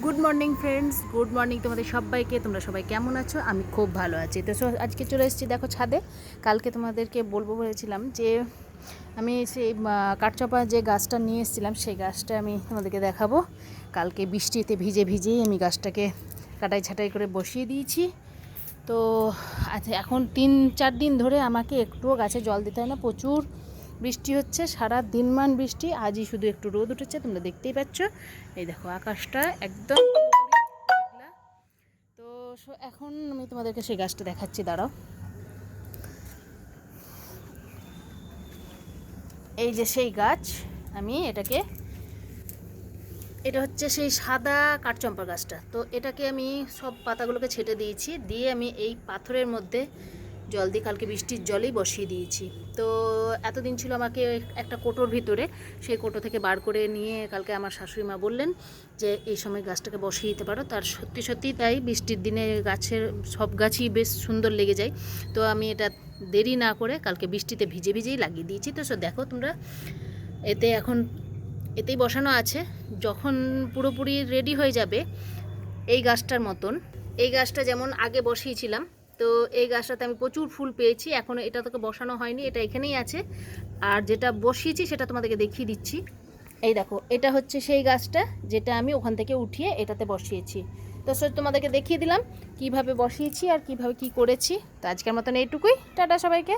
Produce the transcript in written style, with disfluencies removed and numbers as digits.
Good morning friends, good morning তোমাদের সবাইকে। তোমরা সবাই কেমন আছো? আমি খুব ভালো আছি। তো আজকে চলে এসেছি দেখো ছাদে। কালকে তোমাদেরকে বলবো বলেছিলাম যে আমি সেই কাঠচোপা যে গাছটা নিয়ে এসেছিলাম সেই গাছটা আমি তোমাদেরকে দেখাবো। কালকে বৃষ্টিতে ভিজে ভিজেই আমি গাছটাকে কাটাই ছাটাই করে বসিয়ে দিয়েছি। তো আচ্ছা, এখন 3-4 দিন ধরে আমাকে একটুও গাছে জল দিতে হয় না, প্রচুর বৃষ্টি হচ্ছে, সারা দিনমান বৃষ্টি। আজই শুধু একটু রোদ উঠেছে, তোমরা দেখতেই পাচ্ছ। এই দেখো আকাশটা একদম মেঘলা। তো এখন আমি তোমাদেরকে সেই গাছটা দেখাচ্ছি, দাঁড়াও। এই যে সেই গাছ, আমি এটা হচ্ছে সেই সাদা কাঠচম্পা গাছটা। তো এটাকে আমি সব পাতাগুলোকে ছেটে দিয়েছি, দিয়ে আমি এই পাথরের মধ্যে জল দিয়ে কালকে বৃষ্টির জলেই বসিয়ে দিয়েছি। তো এতদিন ছিল আমাকে একটা কোটোর ভিতরে, সেই কোটো থেকে বার করে নিয়ে কালকে আমার শাশুড়ি মা বললেন যে এই সময় গাছটাকে বসিয়ে দিতে পারো। তার সত্যি সত্যি তাই, বৃষ্টির দিনে গাছের সব গাছই বেশ সুন্দর লেগে যায়। তো আমি এটা দেরি না করে কালকে বৃষ্টিতে ভিজে ভিজেই লাগিয়ে দিয়েছি। তো দেখো তোমরা, এতেই বসানো আছে। যখন পুরোপুরি রেডি হয়ে যাবে এই গাছটার মতন, এই গাছটা যেমন আগে বসিয়েছিলাম, তো এই গাছটাতে আমি প্রচুর ফুল পেয়েছি। এখনও এটা তোকে বসানো হয়নি, এটা এখানেই আছে। আর যেটা বসিয়েছি সেটা তোমাদেরকে দেখিয়ে দিচ্ছি। এই দেখো, এটা হচ্ছে সেই গাছটা যেটা আমি ওখান থেকে উঠিয়ে এটাতে বসিয়েছি। তো তোমাদেরকে দেখিয়ে দিলাম কিভাবে বসিয়েছি আর কিভাবে কি করেছি। তো আজকের মতন এইটুকুই, টাটা সবাইকে।